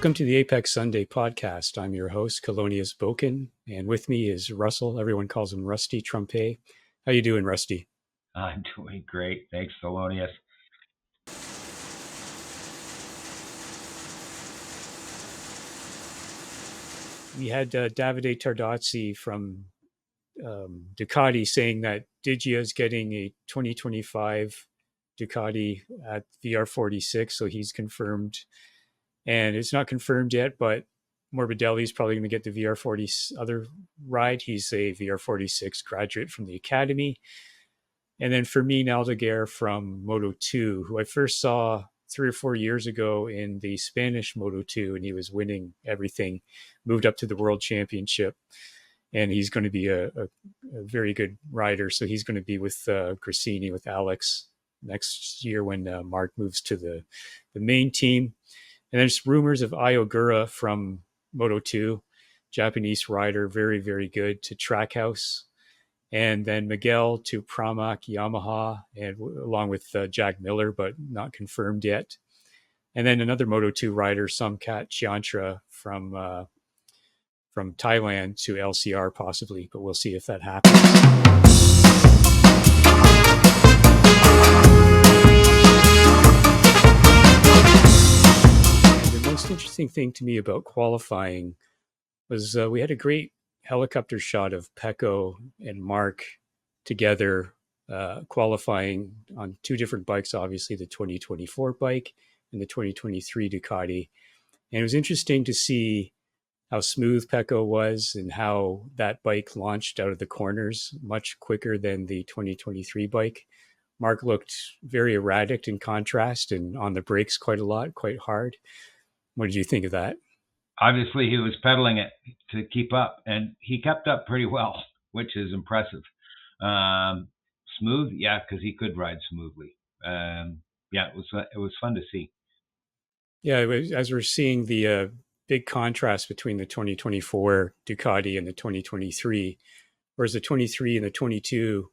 Welcome to the Apex Sunday podcast. I'm your host, Kolonias Boeken, and with me is Russell. Everyone calls him Rusty Trumpet. How you doing, Rusty? I'm doing great. Thanks, Kolonias. We had Davide Tardozzi from Ducati saying that Digia is getting a 2025 Ducati at VR46, so he's confirmed. And it's not confirmed yet, but Morbidelli is probably going to get the VR40 other ride. He's a VR46 graduate from the academy. And then Fermin Aldeguer from Moto2, who I first saw 3 or 4 years ago in the Spanish Moto2, and he was winning everything, moved up to the World Championship. And he's going to be a very good rider. So he's going to be with Grassini, with Alex next year when Mark moves to the main team. And there's rumors of Ayogura from Moto2, Japanese rider, very, very good, to Trackhouse. And then Miguel to Pramac Yamaha, and along with Jack Miller, but not confirmed yet. And then another Moto2 rider, Somkat Chiantra from Thailand to LCR possibly, but we'll see if that happens. The most interesting thing to me about qualifying was we had a great helicopter shot of Pecco and Mark together qualifying on two different bikes, obviously the 2024 bike and the 2023 Ducati. And it was interesting to see how smooth Pecco was and how that bike launched out of the corners much quicker than the 2023 bike. Mark looked very erratic in contrast and on the brakes quite a lot, quite hard. What did you think of that? Obviously, he was pedaling it to keep up, and he kept up pretty well, which is impressive. Smooth, yeah, because he could ride smoothly. Yeah, it was fun to see. Yeah, as we're seeing the big contrast between the 2024 Ducati and the 2023, whereas the 23 and the 22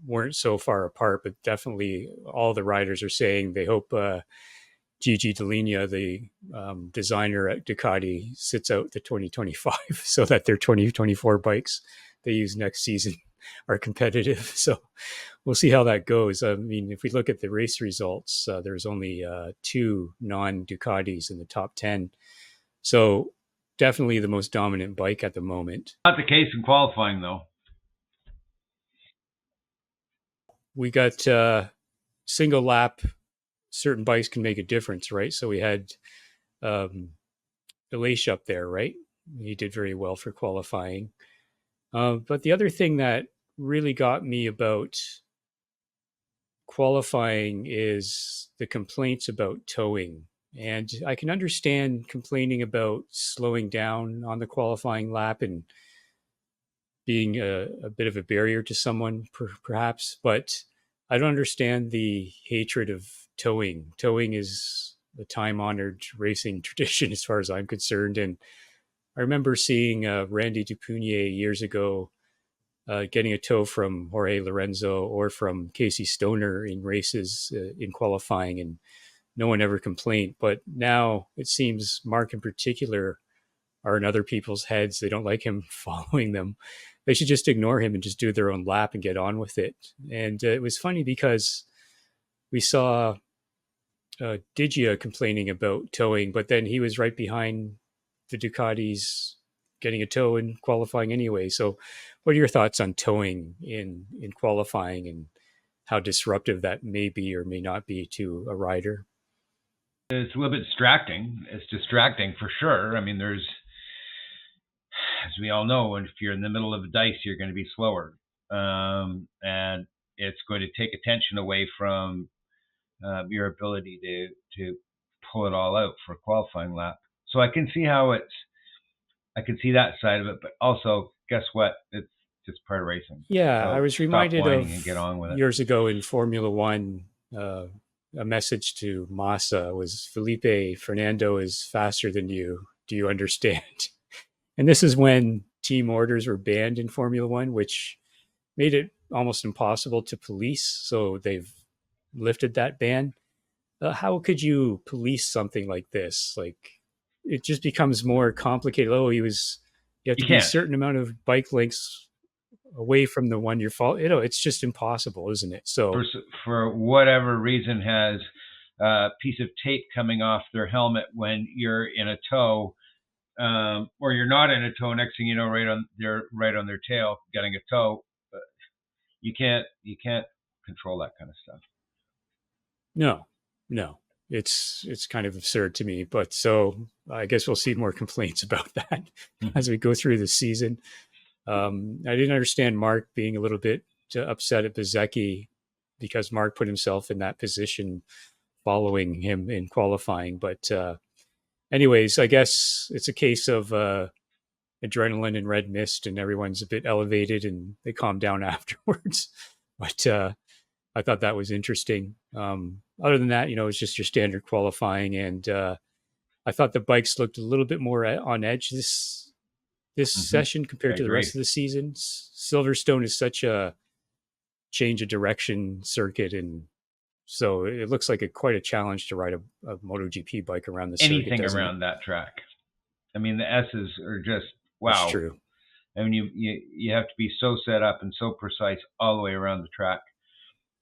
weren't so far apart, but definitely all the riders are saying they hope Gigi Dall'Igna, the designer at Ducati, sits out the 2025 so that their 2024 bikes they use next season are competitive. So we'll see how that goes. I mean, if we look at the race results, there's only 2 non-Ducatis in the top 10. So definitely the most dominant bike at the moment. Not the case in qualifying, though. We got single lap. Certain bikes can make a difference, right? So we had Elish up there, right? He did very well for qualifying. But the other thing that really got me about qualifying is the complaints about towing. And I can understand complaining about slowing down on the qualifying lap and being a bit of a barrier to someone, perhaps, but I don't understand the hatred of towing. Towing is a time-honored racing tradition as far as I'm concerned. And I remember seeing Randy Dupunier years ago getting a tow from Jorge Lorenzo or from Casey Stoner in races in qualifying, and no one ever complained. But now it seems Mark in particular are in other people's heads. They don't like him following them. They should just ignore him and just do their own lap and get on with it. And it was funny because we saw Digia complaining about towing, but then he was right behind the Ducatis getting a tow in qualifying anyway. So what are your thoughts on towing in qualifying and how disruptive that may be or may not be to a rider? It's a little bit distracting. It's distracting for sure. I mean, there's, as we all know, if you're in the middle of a dice, you're going to be slower. And it's going to take attention away from your ability to pull it all out for a qualifying lap. So I can see I can see that side of it, but also, guess what? It's just part of racing. Yeah, So I was reminded of and get on with it. Years ago in Formula One, a message to Massa was, Felipe, Fernando is faster than you. Do you understand? And this is when team orders were banned in Formula One, which made it almost impossible to police. So they've lifted that ban. How could you police something like this? Like, it just becomes more complicated. Oh, you have You to be a can't. certain amount of bike lengths away from the one you're following. It's just impossible, isn't it? So for whatever reason, has a piece of tape coming off their helmet when you're in a tow, or you're not in a tow. Next thing you know, right on their tail, getting a tow. You can't control that kind of stuff. no, it's kind of absurd to me. But so I guess we'll see more complaints about that as we go through the season. I didn't understand Mark being a little bit upset at Bezecchi because Mark put himself in that position following him in qualifying. But anyways, I guess it's a case of adrenaline and red mist, and everyone's a bit elevated and they calm down afterwards. But I thought that was interesting. Other than that, it's just your standard qualifying, and I thought the bikes looked a little bit more on edge this session compared to the rest of the season. Silverstone is such a change of direction circuit, and so it looks like quite a challenge to ride a MotoGP bike around the circuit. Anything around that track. I mean, the S's are just wow. That's true. I mean, you have to be so set up and so precise all the way around the track.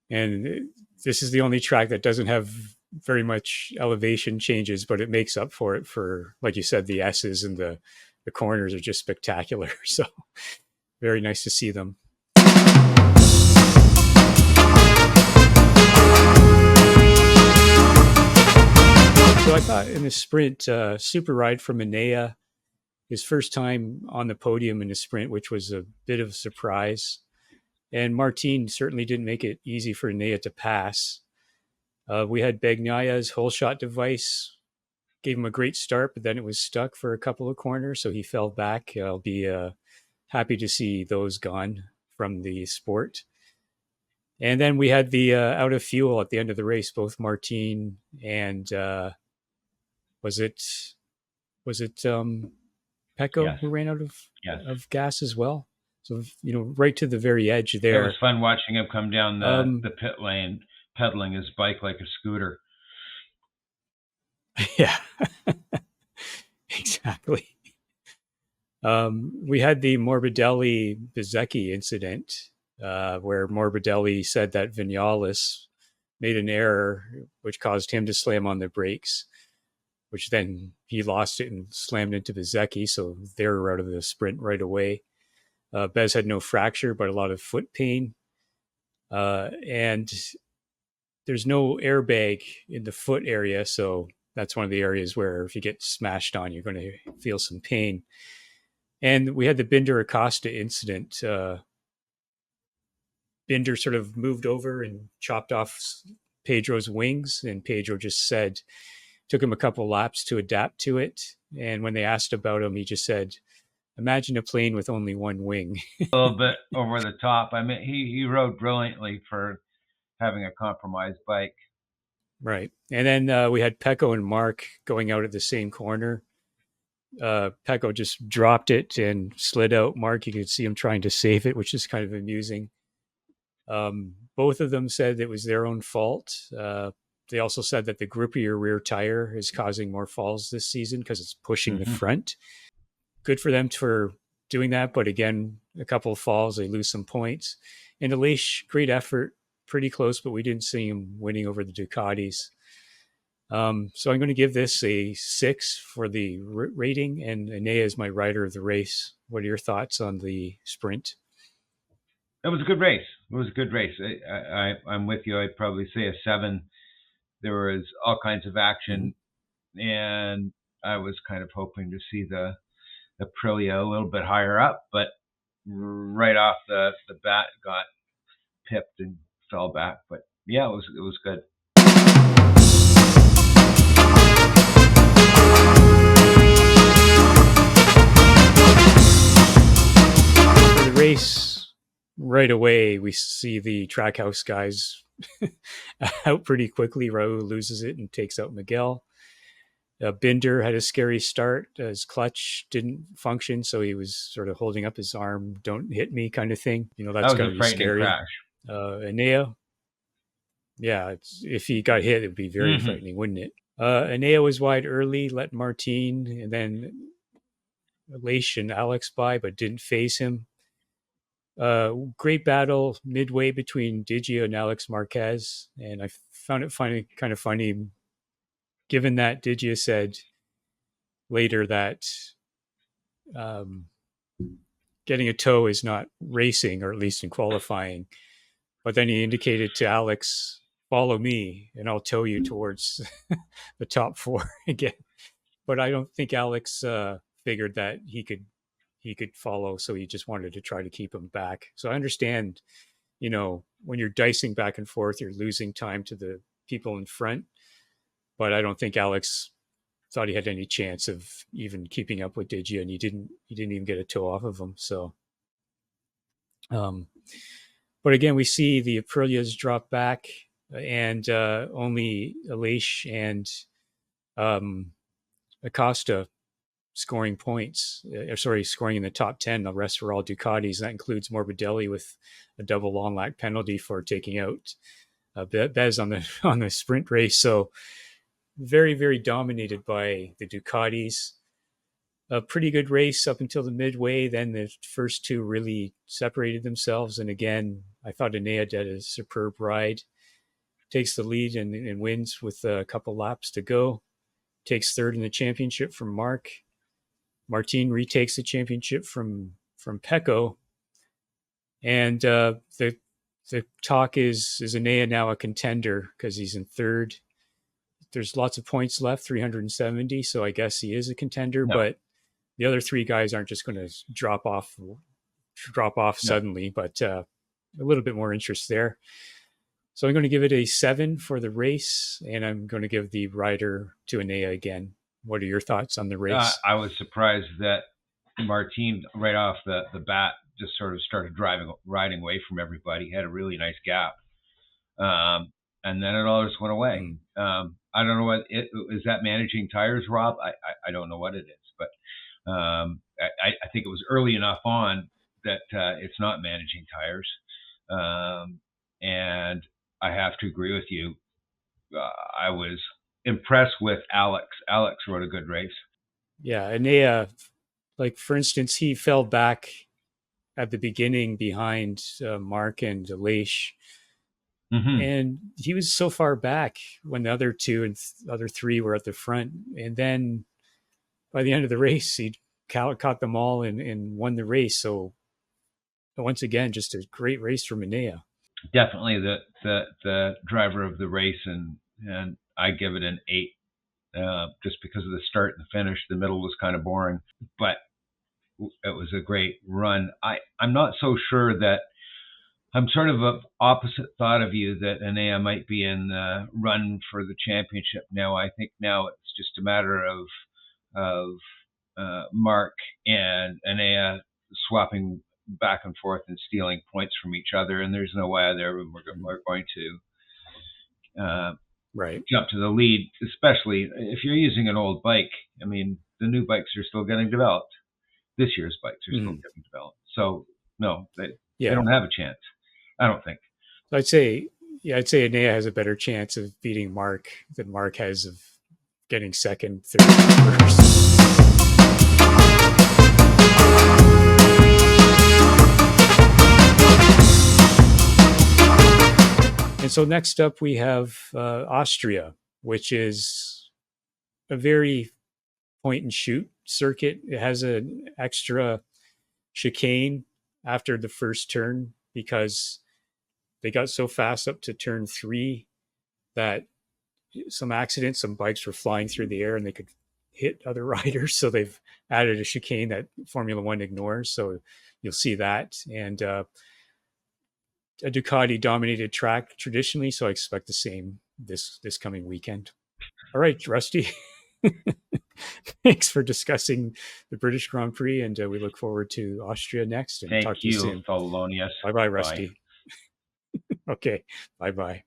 And this is the only track that doesn't have very much elevation changes, but it makes up for it for, like you said, the S's and the corners are just spectacular. So very nice to see them. So I thought in the sprint, super ride from Enea, his first time on the podium in the sprint, which was a bit of a surprise. And Martin certainly didn't make it easy for Enea to pass. We had Bagnaya's whole shot device, gave him a great start, but then it was stuck for a couple of corners, so he fell back. I'll be happy to see those gone from the sport. And then we had the out of fuel at the end of the race, both Martin and was it Pecco who ran out of gas as well? So, right to the very edge there. It was fun watching him come down the pit lane, pedaling his bike like a scooter. Yeah, exactly. We had the Morbidelli-Bezecchi incident where Morbidelli said that Vinales made an error, which caused him to slam on the brakes, which then he lost it and slammed into Bezecchi, so they were out of the sprint right away. Bez had no fracture, but a lot of foot pain. And there's no airbag in the foot area, so that's one of the areas where if you get smashed on, you're going to feel some pain. And we had the Binder-Acosta incident. Binder sort of moved over and chopped off Pedro's wings, and Pedro just took him a couple laps to adapt to it. And when they asked about him, he just said, imagine a plane with only one wing. A little bit over the top. I mean, he rode brilliantly for having a compromised bike. Right. And then we had Pecco and Mark going out at the same corner. Pecco just dropped it and slid out. Mark, you could see him trying to save it, which is kind of amusing. Both of them said it was their own fault. They also said that the grippier rear tire is causing more falls this season because it's pushing the front. Good for them for doing that. But again, a couple of falls, they lose some points. And Aleix, great effort, pretty close, but we didn't see him winning over the Ducatis. So I'm going to give this a 6 for the rating, and Enea is my rider of the race. What are your thoughts on the sprint? It was a good race. I'm with you. I'd probably say a 7. There was all kinds of action, and I was kind of hoping to see the Aprilia a little bit higher up, but right off the bat got pipped and fell back. But yeah, it was good. For the race, right away we see the Trackhouse guys out pretty quickly. Raul loses it and takes out Miguel. Binder had a scary start. His clutch didn't function, so he was sort of holding up his arm, "Don't hit me" kind of thing. That's going to be scary. Crash. Enea, yeah, if he got hit, it would be very frightening, wouldn't it? Enea was wide early, let Martin and then Leish and Alex by, but didn't phase him. Great battle midway between Digio and Alex Marquez, and I found it kind of funny, given that Digio said later that um, getting a toe is not racing, or at least in qualifying. But then he indicated to Alex, "Follow me, and I'll tow you towards the top four again." But I don't think Alex figured that he could follow, so he just wanted to try to keep him back. So I understand, when you're dicing back and forth, you're losing time to the people in front. But I don't think Alex thought he had any chance of even keeping up with Digio, and he didn't even get a toe off of him. So, but again, we see the Aprilias drop back, and only Aleix and Acosta scoring points, scoring in the top 10. The rest were all Ducatis. That includes Morbidelli with a double long lap penalty for taking out Bez on the sprint race. So very, very dominated by the Ducatis. A pretty good race up until the midway. Then the first two really separated themselves. And again, I thought Enea did a superb ride. Takes the lead and wins with a couple laps to go. Takes third in the championship from Mark. Martin retakes the championship from Pecco. And the talk is Enea now a contender because he's in third? There's lots of points left, 370. So I guess he is a contender, No. but the other three guys aren't just going to drop off suddenly, but a little bit more interest there. So I'm going to give it a 7 for the race, and I'm going to give the rider to Enea again. What are your thoughts on the race? I was surprised that Martin, right off the bat, just sort of started riding away from everybody. He had a really nice gap. And then it all just went away. I don't know what is that managing tires, Rob? I don't know what it is, but I think it was early enough on that it's not managing tires. And I have to agree with you. I was impressed with Alex. Alex rode a good race. Yeah, Enea, like for instance, he fell back at the beginning behind Mark and Leish. And he was so far back when the other two and other three were at the front. And then by the end of the race, he caught them all and won the race. So once again, just a great race from Enea. Definitely the driver of the race, and I give it an 8, just because of the start and the finish. The middle was kind of boring, but it was a great run. I'm not so sure that I'm sort of an opposite thought of you that Enea might be in the run for the championship now. I think now it's just a matter of Mark and Enea swapping back and forth and stealing points from each other, and there's no way we're going to jump to the lead, especially if you're using an old bike. I mean, the new bikes are still getting developed. This year's bikes are still getting developed. So, no, they don't have a chance, I don't think. I'd say Enea has a better chance of beating Mark than Mark has of getting second, third, first. And so next up we have Austria, which is a very point and shoot circuit. It has an extra chicane after the first turn because they got so fast up to turn 3 that some bikes were flying through the air and they could hit other riders. So they've added a chicane that Formula One ignores. So you'll see that. And a Ducati dominated track traditionally. So I expect the same this coming weekend. All right, Rusty. Thanks for discussing the British Grand Prix, and we look forward to Austria next. And Thank talk to you soon. Kolonias. Bye-bye, Rusty. Okay, bye-bye.